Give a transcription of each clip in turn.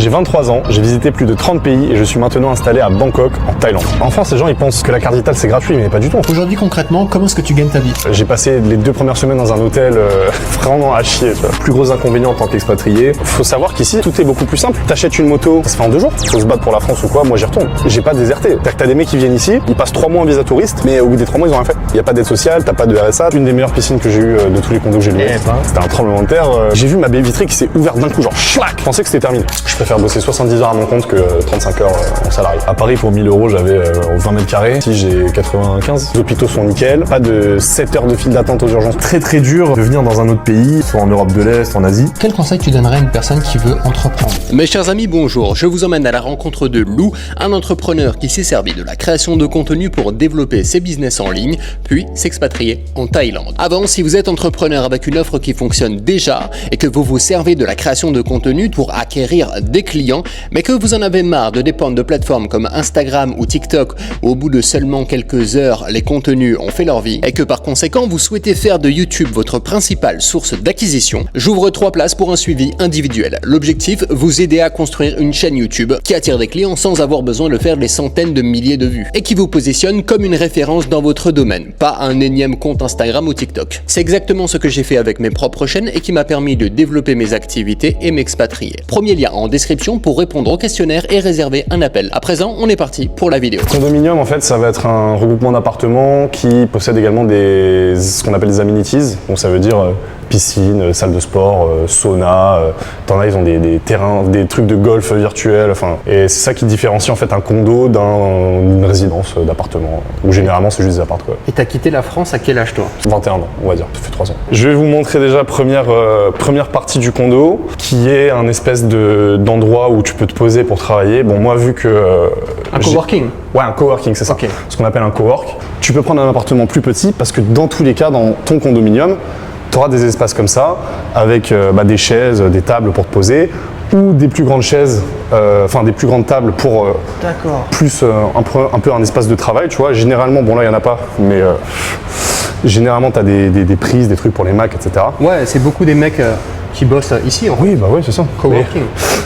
J'ai 23 ans, j'ai visité plus de 30 pays et je suis maintenant installé à Bangkok, en Thaïlande. En France, les gens ils pensent que la carte vitale c'est gratuit, mais pas du tout. Aujourd'hui, concrètement, comment est-ce que tu gagnes ta vie? J'ai passé les 2 premières semaines dans un hôtel vraiment à chier. Tu vois. Plus gros inconvénient en tant qu'expatrié, faut savoir qu'ici tout est beaucoup plus simple. T'achètes une moto, ça se fait en 2 jours. Faut se battre pour la France ou quoi, moi j'y retourne. J'ai pas déserté. T'as des mecs qui viennent ici, ils passent 3 mois en visa touriste, mais au bout des 3 mois ils ont rien fait. Y a pas d'aide sociale, t'as pas de RSA. Une des meilleures piscines que j'ai eues de tous les condos que j'ai loués. C'était un tremblement de terre. J'ai vu ma baie vitrée qui s'est ouverte d'un coup, genre schlac. Je pensais que c'était terminé. Je préfère bosser 70 heures à mon compte que 35 heures en salarié. À Paris, pour 1000 €, j'avais 20 mètres carrés. Ici, j'ai 95. Les hôpitaux sont nickel. Pas de 7 heures de file d'attente aux urgences. Très très dur de venir dans un autre pays, soit en Europe de l'Est, en Asie. Quel conseil tu donnerais à une personne qui veut entreprendre? Mes chers amis, bonjour. Je vous emmène à la rencontre de Lou, un entrepreneur qui s'est servi de la création de contenu pour développer ses business en ligne, puis s'expatrier en Thaïlande. Avant, si vous êtes entrepreneur avec une offre qui fonctionne déjà et que vous vous servez de la création de contenu pour acquérir des clients, mais que vous en avez marre de dépendre de plateformes comme Instagram ou TikTok où au bout de seulement quelques heures, les contenus ont fait leur vie et que par conséquent, vous souhaitez faire de YouTube votre principale source d'acquisition, j'ouvre 3 places pour un suivi individuel. L'objectif, vous aider à construire une chaîne YouTube qui attire des clients sans avoir besoin de faire des centaines de milliers de vues et qui vous positionne comme une référence dans votre domaine, pas un énième compte Instagram ou TikTok. C'est exactement ce que j'ai fait avec mes propres chaînes et qui m'a permis de développer mes activités et m'expatrier. Premier lien en description pour répondre au questionnaire et réserver un appel. À présent, on est parti pour la vidéo. Condominium, en fait, ça va être un regroupement d'appartements qui possède également ce qu'on appelle des amenities. Donc ça veut dire piscine, salle de sport, sauna. T'en as, ils ont des terrains, des trucs de golf virtuels. Enfin, et c'est ça qui différencie en fait un condo d'une résidence d'appartement. Où généralement c'est juste des appartements. Et t'as quitté la France à quel âge toi? 21 ans, on va dire. Ça fait 3 ans. Je vais vous montrer déjà première partie du condo, qui est un espèce d'endroit où tu peux te poser pour travailler. Bon, moi vu que un coworking. Ouais, un coworking, c'est ça. Okay. Ce qu'on appelle un cowork. Tu peux prendre un appartement plus petit parce que dans tous les cas, dans ton condominium, tu auras des espaces comme ça, avec des chaises, des tables pour te poser, ou des plus grandes chaises, des plus grandes tables pour plus un peu un espace de travail, tu vois. Généralement, bon là, il n'y en a pas, mais généralement, tu as des prises, des trucs pour les Macs, etc. Ouais, c'est beaucoup des mecs qui bossent ici. Oui, bah oui, c'est ça. Coworking.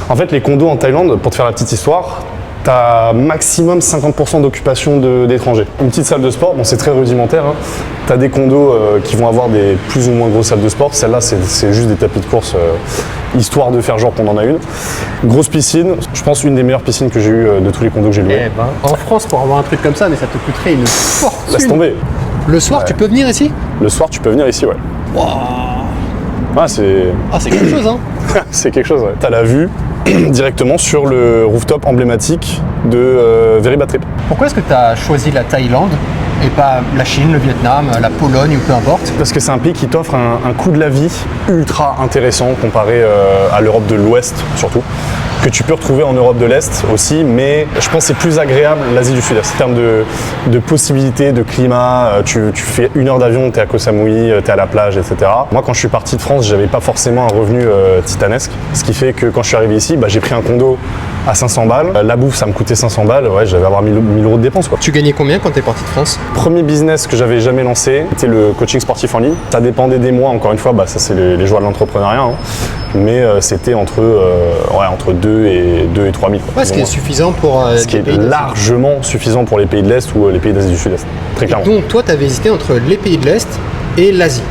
En fait, les condos en Thaïlande, pour te faire la petite histoire, t'as maximum 50% d'occupation d'étrangers. Une petite salle de sport, bon c'est très rudimentaire, hein. T'as des condos qui vont avoir des plus ou moins grosses salles de sport. Celle-là, c'est juste des tapis de course, histoire de faire genre qu'on en a une. Grosse piscine, je pense une des meilleures piscines que j'ai eues de tous les condos que j'ai loués. En France, pour avoir un truc comme ça, mais ça te coûterait une fortune. Laisse tomber. Le soir, tu peux venir ici? Le soir, tu peux venir ici, ouais. Wow. Ah, c'est quelque chose, hein. C'est quelque chose, ouais. T'as la vue directement sur le rooftop emblématique de Very Bad Trip. Pourquoi est-ce que tu as choisi la Thaïlande et pas la Chine, le Vietnam, la Pologne ou peu importe? Parce que c'est un pays qui t'offre un coût de la vie ultra intéressant comparé à l'Europe de l'Ouest surtout, que tu peux retrouver en Europe de l'Est aussi, mais je pense que c'est plus agréable l'Asie du Sud-Est en termes de possibilités, de climat. Tu fais 1 heure d'avion, t'es à Koh Samui, t'es à la plage, etc. Moi, quand je suis parti de France, j'avais pas forcément un revenu titanesque, ce qui fait que quand je suis arrivé ici, j'ai pris un condo à 500 balles. La bouffe, ça me coûtait 500 balles. Ouais, j'avais avoir 1000 € de dépenses, quoi. Tu gagnais combien quand t'es parti de France? Premier business que j'avais jamais lancé, c'était le coaching sportif en ligne. Ça dépendait des mois, encore une fois, ça c'est les joies de l'entrepreneuriat. Hein. Mais c'était entre 2 et 3 000. Ouais, ce qui est suffisant pour ce qui est largement suffisant pour les pays de l'Est ou les pays d'Asie du Sud-Est, très clairement. Et donc toi, tu avais hésité entre les pays de l'Est et l'Asie.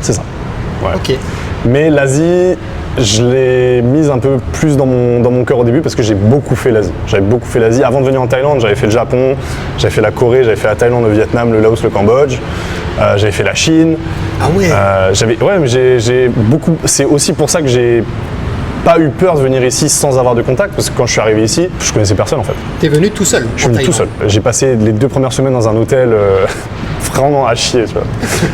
C'est ça. Ouais. Ok. Mais l'Asie, je l'ai mise un peu plus dans mon cœur au début parce que j'ai beaucoup fait l'Asie. J'avais beaucoup fait l'Asie. Avant de venir en Thaïlande, j'avais fait le Japon, j'avais fait la Corée, j'avais fait la Thaïlande, le Vietnam, le Laos, le Cambodge. J'avais fait la Chine. Ah ouais. Mais j'ai beaucoup. C'est aussi pour ça que j'ai pas eu peur de venir ici sans avoir de contact, parce que quand je suis arrivé ici, je connaissais personne en fait. T'es venu tout seul? Je suis venu tout seul. J'ai passé les 2 premières semaines dans un hôtel vraiment à chier, tu vois.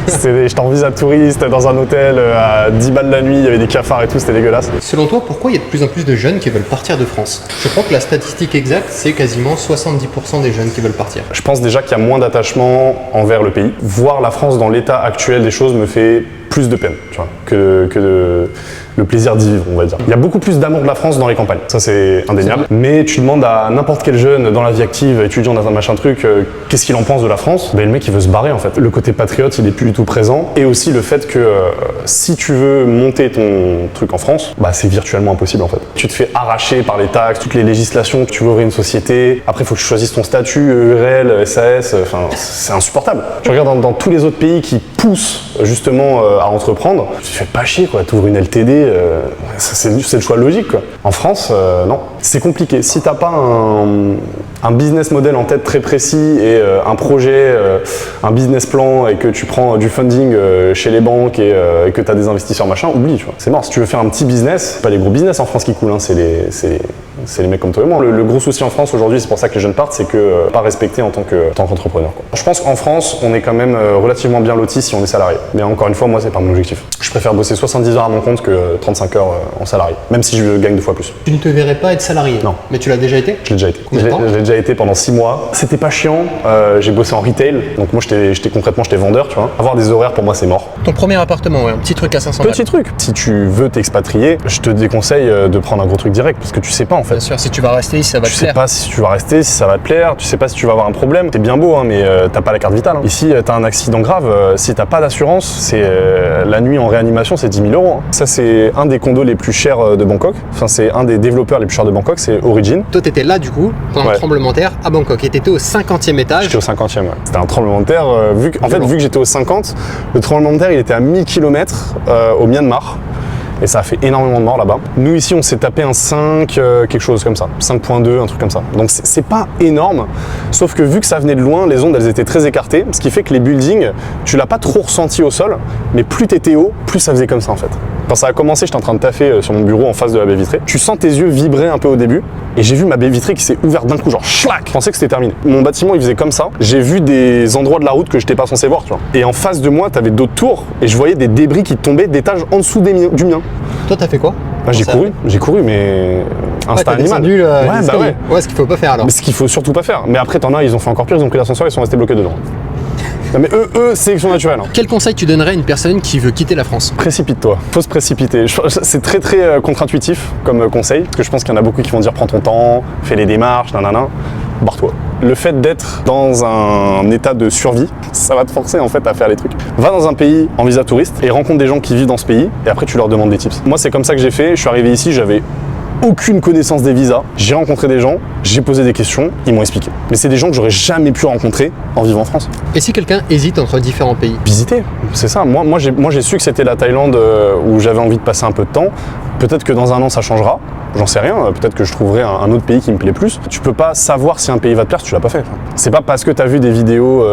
J'étais en visa touriste dans un hôtel à 10 balles la nuit, il y avait des cafards et tout, c'était dégueulasse. Selon toi, pourquoi il y a de plus en plus de jeunes qui veulent partir de France? Je crois que la statistique exacte, c'est quasiment 70% des jeunes qui veulent partir. Je pense déjà qu'il y a moins d'attachement envers le pays. Voir la France dans l'état actuel des choses me fait plus de peine, tu vois, le plaisir d'y vivre, on va dire. Il y a beaucoup plus d'amour de la France dans les campagnes, ça c'est indéniable. Mais tu demandes à n'importe quel jeune dans la vie active, étudiant dans un machin truc, qu'est-ce qu'il en pense de la France, ben, le mec il veut se barrer en fait. Le côté patriote il est plus du tout présent, et aussi le fait que si tu veux monter ton truc en France, bah c'est virtuellement impossible en fait. Tu te fais arracher par les taxes, toutes les législations, tu veux ouvrir une société, après il faut que tu choisisses ton statut, EURL, SAS, enfin c'est insupportable. Tu regardes dans tous les autres pays qui poussent justement à entreprendre, tu te fais pas chier quoi, tu ouvres une LTD, c'est le choix logique quoi. En France, non. C'est compliqué. Si t'as pas un business model en tête très précis et un projet, un business plan et que tu prends du funding chez les banques et que tu as des investisseurs machin, oublie, tu vois. C'est mort. Si tu veux faire un petit business, c'est pas les gros business en France qui coulent, hein, c'est les mecs comme toi et moi. Le gros souci en France aujourd'hui, c'est pour ça que les jeunes partent, c'est que pas respecté en tant qu'entrepreneur. Je pense qu'en France, on est quand même relativement bien loti si on est salarié. Mais encore une fois, moi, c'est pas mon objectif. Je préfère bosser 70 heures à mon compte que 35 heures en salarié, même si je gagne 2 fois plus. Tu ne te verrais pas être salarié? Non. Mais tu l'as déjà été? Je l'ai déjà été. Combien de temps? Je l'ai déjà été pendant 6 mois. C'était pas chiant. J'ai bossé en retail. Donc moi, concrètement, j'étais vendeur, tu vois. Avoir des horaires, pour moi, c'est mort. Ton premier appartement, ouais, un petit truc à 500 balles. Petit truc. Si tu veux t'expatrier, je te déconseille de prendre un gros truc direct parce que tu sais pas en fait. Bien sûr, si tu vas rester, si ça va te Tu plaire. sais pas si tu vas rester, si ça va te plaire, tu sais pas si tu vas avoir un problème. C'est bien beau, hein, mais t'as pas la carte vitale. Hein. Ici, t'as un accident grave, si t'as pas d'assurance, c'est la nuit en réanimation, c'est 10 000 €. Hein. Ça, c'est un des condos les plus chers de Bangkok. Enfin, c'est un des développeurs les plus chers de Bangkok, c'est Origin. Toi, t'étais là, du coup, pendant le tremblement de terre à Bangkok, et t'étais au 50e étage. J'étais au 50e, ouais. C'était un tremblement de terre. Vu que j'étais au 50, le tremblement de terre, il était à 1000 km au Myanmar. Et ça a fait énormément de morts là-bas. Nous ici on s'est tapé un 5, quelque chose comme ça, 5.2, un truc comme ça. Donc c'est pas énorme, sauf que vu que ça venait de loin, les ondes elles étaient très écartées, ce qui fait que les buildings, tu l'as pas trop ressenti au sol, mais plus t'étais haut, plus ça faisait comme ça en fait. Quand ça a commencé, j'étais en train de taffer sur mon bureau en face de la baie vitrée. Tu sens tes yeux vibrer un peu au début, et j'ai vu ma baie vitrée qui s'est ouverte d'un coup, genre schlac. Je pensais que c'était terminé. Mon bâtiment il faisait comme ça. J'ai vu des endroits de la route que j'étais pas censé voir, tu vois. Et en face de moi, t'avais d'autres tours, et je voyais des débris qui tombaient d'étages en dessous du mien. Toi, t'as fait quoi? Ah, j'ai couru, mais instinct animal. Ouais, ce qu'il faut pas faire alors. Mais ce qu'il faut surtout pas faire. Mais après, t'en as, ils ont fait encore pire, ils ont pris l'ascenseur, ils sont restés bloqués dedans. Non, mais eux, sélection naturelle. Hein. Quel conseil tu donnerais à une personne qui veut quitter la France? Précipite-toi. Faut se précipiter. C'est très contre-intuitif comme conseil, parce que je pense qu'il y en a beaucoup qui vont dire prends ton temps, fais les démarches, nanana. Barre-toi. Le fait d'être dans un état de survie, ça va te forcer en fait à faire les trucs. Va dans un pays en visa touriste et rencontre des gens qui vivent dans ce pays et après tu leur demandes des tips. Moi c'est comme ça que j'ai fait, je suis arrivé ici, j'avais aucune connaissance des visas, j'ai rencontré des gens, j'ai posé des questions, ils m'ont expliqué. Mais c'est des gens que j'aurais jamais pu rencontrer en vivant en France. Et si quelqu'un hésite entre différents pays? Visiter, c'est ça. Moi j'ai su que c'était la Thaïlande où j'avais envie de passer un peu de temps. Peut-être que dans un an ça changera, j'en sais rien, peut-être que je trouverai un autre pays qui me plaît plus. Tu peux pas savoir si un pays va te plaire si tu l'as pas fait. C'est pas parce que tu as vu des vidéos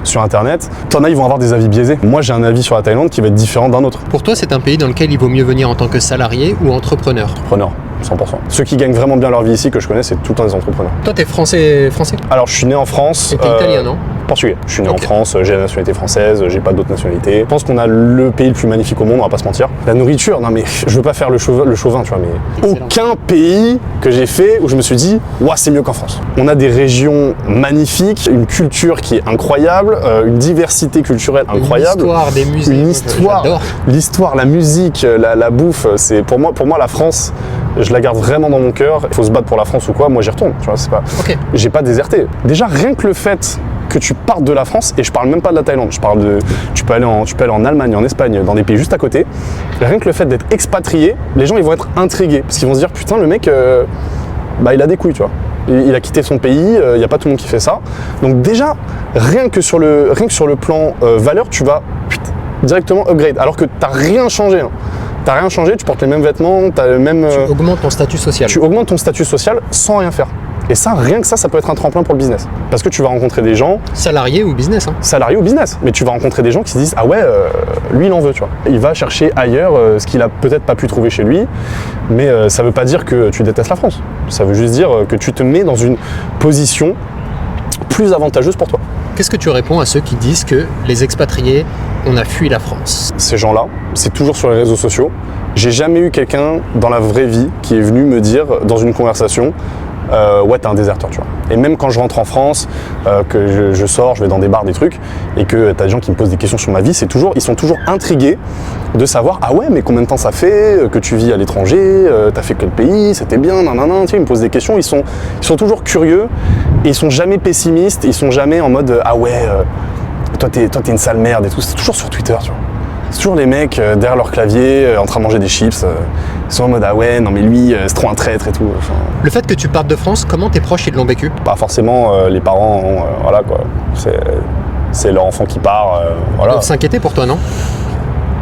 sur internet, t'en as, ils vont avoir des avis biaisés. Moi j'ai un avis sur la Thaïlande qui va être différent d'un autre. Pour toi, c'est un pays dans lequel il vaut mieux venir en tant que salarié ou entrepreneur? Entrepreneur, 100%. Ceux qui gagnent vraiment bien leur vie ici que je connais, c'est tout le temps des entrepreneurs. Toi, t'es français? Alors je suis né en France. Et t'es italien, non? Portugais. Je suis né en France, j'ai la nationalité française, j'ai pas d'autre nationalité. Je pense qu'on a le pays le plus magnifique au monde, on va pas se mentir. La nourriture, non mais je veux pas faire le chauvin, tu vois, mais excellent. Aucun pays que j'ai fait où je me suis dit, ouah, c'est mieux qu'en France. On a des régions magnifiques, une culture qui est incroyable, une diversité culturelle incroyable. Une histoire, des musées. Une histoire, l'histoire, la musique, la bouffe, c'est pour moi la France. Je la garde vraiment dans mon cœur. Il faut se battre pour la France ou quoi, moi j'y retourne. Tu vois, c'est pas. Okay. J'ai pas déserté. Déjà rien que le fait que tu partes de la France, et je parle même pas de la Thaïlande, je parle de. Tu peux aller en Allemagne, en Espagne, dans des pays juste à côté. Rien que le fait d'être expatrié, les gens ils vont être intrigués parce qu'ils vont se dire putain le mec, il a des couilles, tu vois. Il a quitté son pays, il n'y a pas tout le monde qui fait ça. Donc déjà rien que sur le plan valeur, tu vas directement upgrade. Alors que t'as rien changé. Hein. T'as rien changé, tu portes les mêmes vêtements, t'as le même. Tu augmentes ton statut social. Tu augmentes ton statut social sans rien faire. Et ça, rien que ça peut être un tremplin pour le business. Parce que tu vas rencontrer des gens. Salariés ou business, hein. Salariés ou business. Mais tu vas rencontrer des gens qui se disent ah ouais, lui il en veut, tu vois. Il va chercher ailleurs ce qu'il a peut-être pas pu trouver chez lui. Mais ça veut pas dire que tu détestes la France. Ça veut juste dire que tu te mets dans une position plus avantageuse pour toi. Qu'est-ce que tu réponds à ceux qui disent que les expatriés, on a fui la France? Ces gens-là, c'est toujours sur les réseaux sociaux. J'ai jamais eu quelqu'un dans la vraie vie qui est venu me dire dans une conversation ouais, t'es un déserteur, tu vois. Et même quand je rentre en France, que je sors, je vais dans des bars, des trucs, et que t'as des gens qui me posent des questions sur ma vie, ils sont toujours intrigués de savoir, ah ouais, mais combien de temps ça fait que tu vis à l'étranger, t'as fait quel pays, c'était bien, nanana, tu sais, ils me posent des questions, ils sont toujours curieux, et ils sont jamais pessimistes, ils sont jamais en mode, ah ouais, toi t'es une sale merde et tout, c'est toujours sur Twitter, tu vois. C'est toujours les mecs derrière leur clavier, en train de manger des chips, ils sont en mode, ah ouais, non mais lui, c'est trop un traître et tout. Enfin, Le fait que tu partes de France, comment tes proches ils l'ont vécu? pas forcément les parents, voilà quoi, c'est leur enfant qui part, Ils voilà. doivent s'inquiéter pour toi, non?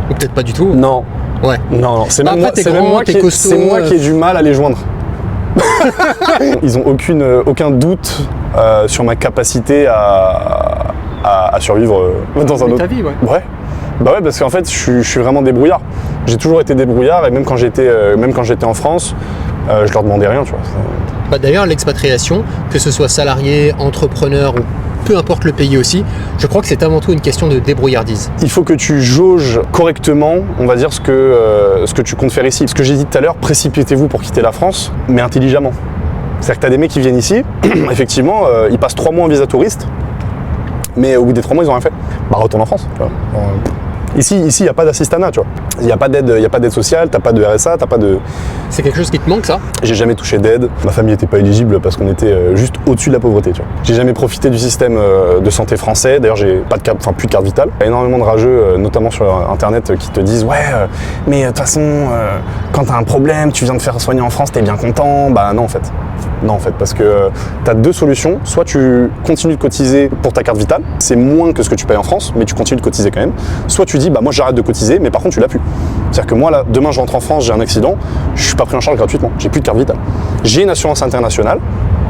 Ou peut-être pas du tout? Non, Ouais. non, c'est Bah même, après, t'es c'est même grand, moi t'es qui costaud, c'est moi qui ai du mal à les joindre. Ils ont aucun doute sur ma capacité à survivre dans un Mais autre. ta vie, ouais. Ouais. Bah ouais, parce qu'en fait, je suis vraiment débrouillard. J'ai toujours été débrouillard et même quand j'étais en France, je leur demandais rien, tu vois. Bah d'ailleurs, l'expatriation, que ce soit salarié, entrepreneur ou peu importe le pays aussi, je crois que c'est avant tout une question de débrouillardise. Il faut que tu jauges correctement, on va dire, ce que tu comptes faire ici. Ce que j'ai dit tout à l'heure, précipitez-vous pour quitter la France, mais intelligemment. C'est-à-dire que tu as des mecs qui viennent ici, effectivement, ils passent 3 mois en visa touriste, mais au bout des 3 mois, ils ont rien fait. Bah retourne en France, tu vois. Ici, il n'y a pas d'assistanat, tu vois. Il n'y a pas d'aide sociale, t'as pas de RSA, t'as pas de... C'est quelque chose qui te manque, ça? J'ai jamais touché d'aide. Ma famille n'était pas éligible parce qu'on était juste au-dessus de la pauvreté, tu vois. J'ai jamais profité du système de santé français. D'ailleurs, j'ai pas de carte, plus de carte vitale. Il y a énormément de rageux, notamment sur Internet, qui te disent « Ouais, mais de toute façon, quand t'as un problème, tu viens de faire soigner en France, t'es bien content. » Bah non, en fait. Non, en fait, parce que t'as 2 solutions. Soit tu continues de cotiser pour ta carte vitale. C'est moins que ce que tu payes en France, mais tu continues de cotiser quand même. Soit tu dis « Bah moi, j'arrête de cotiser, mais par contre, tu l'as plus. » C'est-à-dire que moi, là, demain, je rentre en France, j'ai un accident, je suis pas pris en charge gratuitement, j'ai plus de carte vitale. J'ai une assurance internationale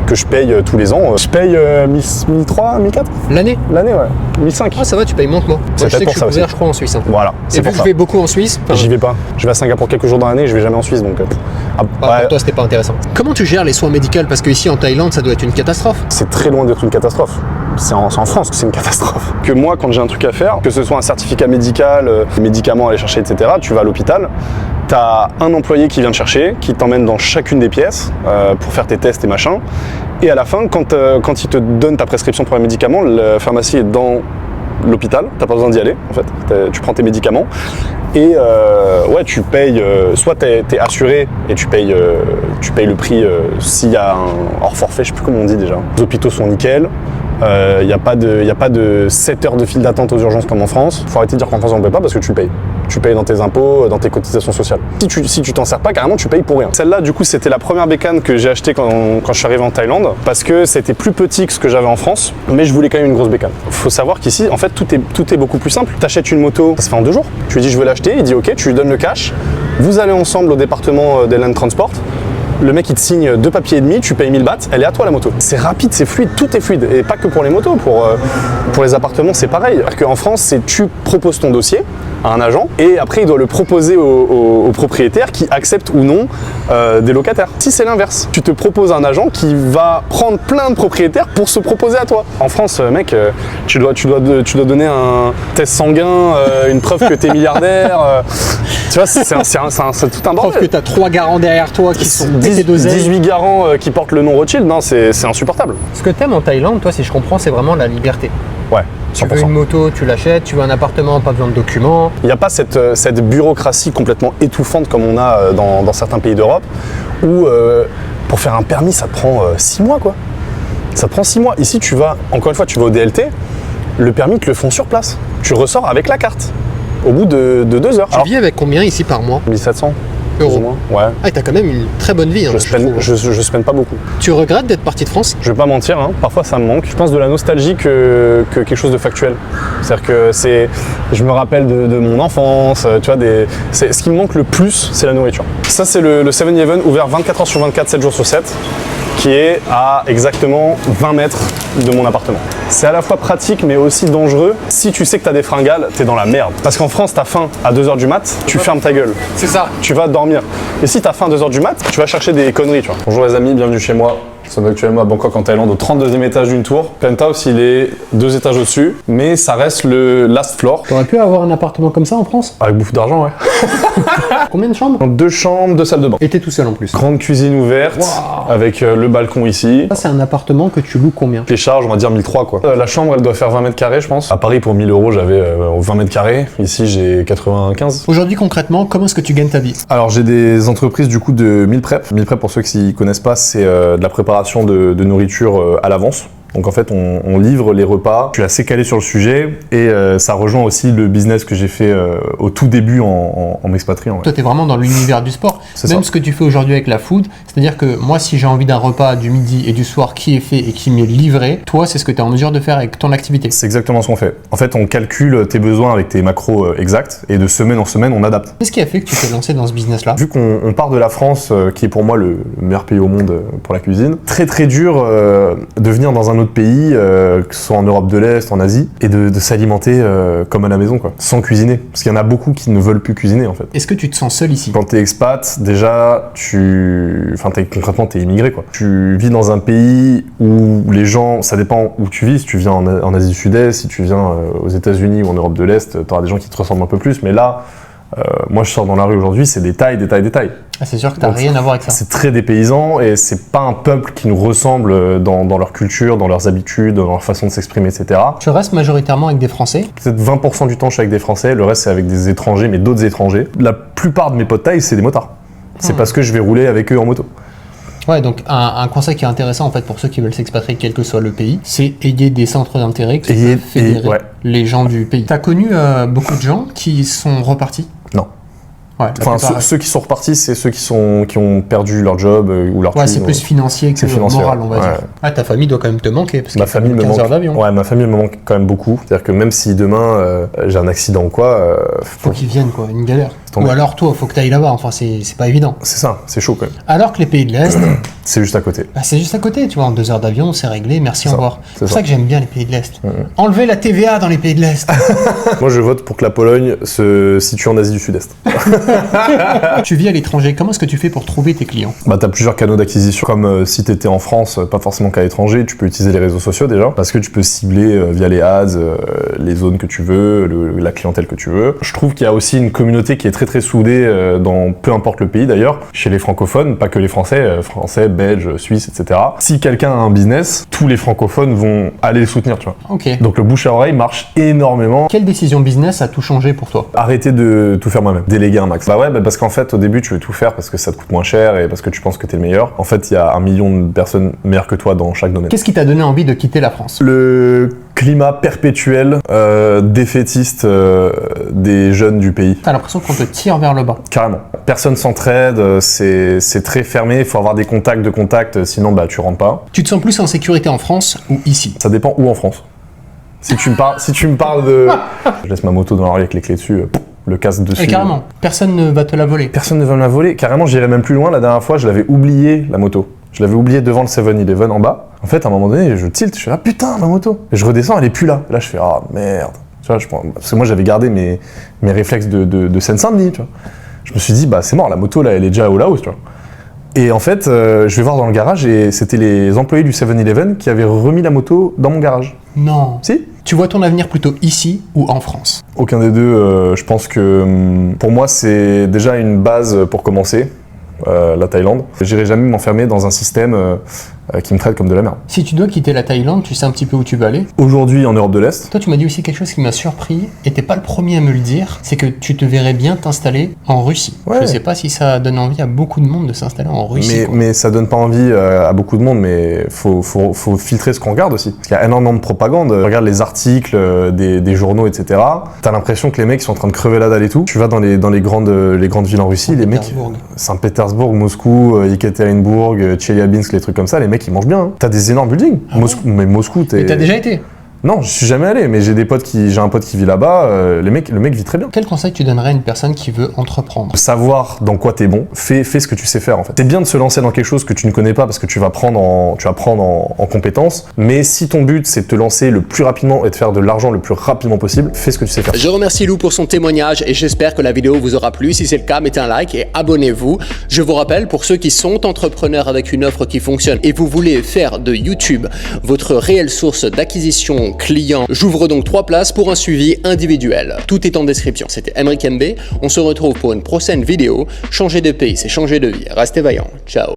que je paye tous les ans. Je paye 1003, 1004 L'année? l'année, ouais. 1005. Ah ça va, tu payes moins que moi. C'est Moi, je sais peut-être que pour je suis ça ouvert, aussi. je crois, en Suisse. Hein. Voilà, Et c'est vu pour que ça. je vais beaucoup en Suisse, J'y vais pas. Je vais à Singapour quelques jours dans l'année, je vais jamais en Suisse, donc... pour toi, c'était pas intéressant. Comment tu gères les soins médicaux? Parce qu'ici, en Thaïlande, ça doit être une catastrophe. C'est très loin d'être une catastrophe. C'est en France que c'est une catastrophe. Que moi, quand j'ai un truc à faire, que ce soit un certificat médical, des médicaments à aller chercher, etc., tu vas à l'hôpital, tu as un employé qui vient te chercher, qui t'emmène dans chacune des pièces pour faire tes tests et machin. Et à la fin, quand il te donne ta prescription pour un médicament, la pharmacie est dans l'hôpital, t'as pas besoin d'y aller, en fait. Tu prends tes médicaments et ouais, tu payes, soit t'es assuré et tu payes le prix s'il y a un hors forfait, je sais plus comment on dit déjà. Les hôpitaux sont nickel. Il n'y a pas de 7 heures de file d'attente aux urgences comme en France. Faut arrêter de dire qu'en France on ne paye pas parce que tu payes. Tu payes dans tes impôts, dans tes cotisations sociales. Si tu t'en sers pas, carrément tu payes pour rien. Celle-là, du coup, c'était la première bécane que j'ai achetée quand je suis arrivé en Thaïlande parce que c'était plus petit que ce que j'avais en France, mais je voulais quand même une grosse bécane. Faut savoir qu'ici, en fait, tout est beaucoup plus simple. T'achètes une moto, ça se fait en 2 jours. Tu lui dis je veux l'acheter, il dit ok, tu lui donnes le cash. Vous allez ensemble au département des Land Transport. Le mec il te signe 2 papiers et demi, tu payes 1000 bahts, elle est à toi la moto. C'est rapide, c'est fluide, tout est fluide. Et pas que pour les motos, pour les appartements c'est pareil. C'est-à-dire qu'en France, c'est tu proposes ton dossier à un agent et après il doit le proposer au propriétaire qui accepte ou non des locataires. Si c'est l'inverse, tu te proposes un agent qui va prendre plein de propriétaires pour se proposer à toi. En France, mec, tu dois donner un test sanguin, une preuve que t'es milliardaire. Tu vois, c'est tout un bordel. Preuve que t'as 3 garants derrière toi qui sont pétés d'oseille. 18 garants qui portent le nom Rothschild, non, c'est insupportable. Ce que t'aimes en Thaïlande, toi, si je comprends, c'est vraiment la liberté. Ouais, 100%. Tu veux une moto, tu l'achètes, tu veux un appartement, pas besoin de documents. Il n'y a pas cette bureaucratie complètement étouffante comme on a dans certains pays d'Europe où pour faire un permis, ça te prend 6 mois, quoi. Ça te prend 6 mois. Ici, encore une fois, tu vas au DLT, le permis, ils te le font sur place. Tu ressors avec la carte au bout de 2 heures. Tu vis avec combien ici par mois? 1700 euros. Plus ou moins. Ouais. Ah, t'as quand même une très bonne vie. Hein, Je spende pas beaucoup. Tu regrettes d'être parti de France? Je vais pas mentir, hein, parfois ça me manque. Je pense de la nostalgie que quelque chose de factuel. C'est-à-dire que je me rappelle de mon enfance, tu vois, ce qui me manque le plus, c'est la nourriture. Ça, c'est le 7-Eleven ouvert 24 heures sur 24, 7 jours sur 7, qui est à exactement 20 mètres de mon appartement. C'est à la fois pratique mais aussi dangereux. Si tu sais que t'as des fringales, t'es dans la merde. Parce qu'en France, t'as faim à 2h du mat, tu fermes ta gueule. C'est ça. Tu vas dormir. Et si t'as faim à 2h du mat, tu vas chercher des conneries, tu vois. Bonjour les amis, bienvenue chez moi. Nous sommes actuellement à Bangkok en Thaïlande au 32e étage d'une tour. Penthouse, il est 2 étages au-dessus, mais ça reste le last floor. T'aurais pu avoir un appartement comme ça en France? Avec beaucoup d'argent, ouais. Combien de chambres? 2 chambres, 2 salles de bain. Et t'es tout seul en plus. Grande cuisine ouverte, Wow. avec le balcon ici. Ça, c'est un appartement que tu loues combien? Les charges, on va dire 1003 quoi. La chambre, elle doit faire 20 mètres carrés, je pense. À Paris, pour 1000 euros, j'avais 20 mètres carrés. Ici, j'ai 95. Aujourd'hui, concrètement, comment est-ce que tu gagnes ta vie? Alors, j'ai des entreprises du coup de meal prep. Meal prep, pour ceux qui ne connaissent pas, c'est de la préparation de nourriture à l'avance. Donc en fait, on livre les repas. Je suis assez calé sur le sujet et ça rejoint aussi le business que j'ai fait au tout début en m'expatriant. Ouais. Toi, t'es vraiment dans l'univers du sport. C'est Même ça. ce que tu fais aujourd'hui avec la food, c'est-à-dire que moi, si j'ai envie d'un repas du midi et du soir qui est fait et qui m'est livré, toi, c'est ce que tu es en mesure de faire avec ton activité. C'est exactement ce qu'on fait. En fait, on calcule tes besoins avec tes macros exacts et de semaine en semaine, on adapte. Qu'est-ce qui a fait que tu t'es lancé dans ce business-là? Vu qu'on part de la France, qui est pour moi le meilleur pays au monde pour la cuisine, très très dur de venir dans un autre pays, que ce soit en Europe de l'Est, en Asie, et de s'alimenter comme à la maison, quoi, sans cuisiner. Parce qu'il y en a beaucoup qui ne veulent plus cuisiner, en fait. Est-ce que tu te sens seul ici? Quand t'es expat, déjà, concrètement, t'es immigré, quoi. Tu vis dans un pays où les gens, ça dépend où tu vis, si tu viens en Asie du Sud-Est, si tu viens aux États-Unis ou en Europe de l'Est, t'auras des gens qui te ressemblent un peu plus, mais là, moi je sors dans la rue aujourd'hui, c'est des tailles. Ah, c'est sûr que t'as Donc, rien à voir avec ça. C'est très dépaysant et c'est pas un peuple qui nous ressemble dans leur culture, dans leurs habitudes, dans leur façon de s'exprimer, etc. Tu restes majoritairement avec des Français? Peut-être 20% du temps je suis avec des Français, le reste c'est avec des étrangers, mais d'autres étrangers. La plupart de mes potes taille, c'est des motards. C'est parce que je vais rouler avec eux en moto. Ouais, donc un conseil qui est intéressant en fait pour ceux qui veulent s'expatrier quel que soit le pays, c'est ayez des centres d'intérêt qui peuvent fédérer ouais. les gens du pays. T'as connu beaucoup de gens qui sont repartis? Non. Ouais, la Enfin, plupart- ceux qui sont repartis, c'est ceux qui ont perdu leur job ou leur Ouais, thune, c'est plus financier que c'est financier, moral, on va ouais. dire. Ah, ta famille doit quand même te manquer, parce Ma que famille me 15 manque. heures d'avion. Ouais, ma famille me manque quand même beaucoup. C'est-à-dire que même si demain j'ai un accident ou quoi, Faut qu'ils viennent, quoi, une galère. tombé. Ou alors toi, faut que t'ailles là-bas, enfin c'est pas évident. c'est ça, c'est chaud quand même. Alors que les pays de l'Est, C'est juste à côté. bah, c'est juste à côté, tu vois, en 2 heures d'avion, c'est réglé, merci, au ça, revoir. c'est C'est pour ça. ça que j'aime bien les pays de l'Est. Enlevez la TVA dans les pays de l'Est. Moi, je vote pour que la Pologne se situe en Asie du Sud-Est. Tu vis à l'étranger, comment est-ce que tu fais pour trouver tes clients? Bah, t'as plusieurs canaux d'acquisition. Comme si t'étais en France, pas forcément qu'à l'étranger, tu peux utiliser les réseaux sociaux déjà, parce que tu peux cibler via les ads les zones que tu veux, la clientèle que tu veux. Je trouve qu'il y a aussi une communauté qui est très très soudée dans peu importe le pays d'ailleurs, chez les francophones, pas que les Français, Français, Belges, Suisses, etc. Si quelqu'un a un business, tous les francophones vont aller le soutenir, tu vois. Ok. Donc le bouche à oreille marche énormément. Quelle décision business a tout changé pour toi? Arrêter de tout faire moi-même, déléguer un max. Bah ouais, parce qu'en fait au début tu veux tout faire parce que ça te coûte moins cher et parce que tu penses que t'es le meilleur. En fait il y a 1 million de personnes meilleures que toi dans chaque domaine. Qu'est-ce qui t'a donné envie de quitter la France? Le climat perpétuel, défaitiste des jeunes du pays. T'as l'impression qu'on te tire vers le bas. Carrément. Personne s'entraide, c'est très fermé, il faut avoir des contacts, sinon bah tu rentres pas. Tu te sens plus en sécurité en France ou ici? Ça dépend où en France. Si tu me parles de... Je laisse ma moto dans la rue avec les clés dessus, le casque dessus. Et carrément, personne ne va te la voler. Personne ne va me la voler. Carrément, j'irais même plus loin. La dernière fois, je l'avais oublié, la moto. Je l'avais oublié devant le 7-Eleven en bas. En fait, à un moment donné, je tilte, je fais « Ah putain, ma moto !» Et je redescends, elle est plus là. Et là, je fais « Ah merde !» Tu vois, parce que moi, j'avais gardé mes réflexes de Seine-Saint-Denis, tu vois. Je me suis dit « Bah c'est mort, la moto, là, elle est déjà au Laos, tu vois. » Et en fait, je vais voir dans le garage et c'était les employés du 7-Eleven qui avaient remis la moto dans mon garage. Non. Si ? Tu vois ton avenir plutôt ici ou en France? Aucun des deux. Je pense que pour moi, c'est déjà une base pour commencer, la Thaïlande. J'irai jamais m'enfermer dans un système qui me traite comme de la merde. Si tu dois quitter la Thaïlande, tu sais un petit peu où tu veux aller? Aujourd'hui, en Europe de l'Est, Toi, tu m'as dit aussi quelque chose qui m'a surpris, et t'es pas le premier à me le dire, c'est que tu te verrais bien t'installer en Russie. Ouais. Je sais pas si ça donne envie à beaucoup de monde de s'installer en Russie. quoi. mais ça donne pas envie à beaucoup de monde, mais faut filtrer ce qu'on regarde aussi. Parce qu'il y a énormément de propagande. Regarde les articles des journaux, etc. T'as l'impression que les mecs sont en train de crever la dalle et tout. Tu vas dans les grandes villes en Russie, les mecs... Saint-Pétersbourg. Saint-Pétersbourg, Moscou, Ekaterinbourg, Tcheliabinsk, les trucs comme ça, les mecs ils mangent bien. Hein. T'as des énormes buildings. Ah Moscou, mais Moscou, Mais t'as déjà été? Non, je suis jamais allé, mais j'ai un pote qui vit là-bas, le mec vit très bien. Quel conseil tu donnerais à une personne qui veut entreprendre? Savoir dans quoi t'es bon, fais ce que tu sais faire en fait. C'est bien de se lancer dans quelque chose que tu ne connais pas parce que tu vas prendre en compétences, mais si ton but c'est de te lancer le plus rapidement et de faire de l'argent le plus rapidement possible, fais ce que tu sais faire. Je remercie Lou pour son témoignage et j'espère que la vidéo vous aura plu. Si c'est le cas, mettez un like et abonnez-vous. Je vous rappelle, pour ceux qui sont entrepreneurs avec une offre qui fonctionne et vous voulez faire de YouTube votre réelle source d'acquisition client, j'ouvre donc 3 places pour un suivi individuel. Tout est en description. C'était Emric MB. On se retrouve pour une prochaine vidéo. Changer de pays, c'est changer de vie. Restez vaillants. Ciao.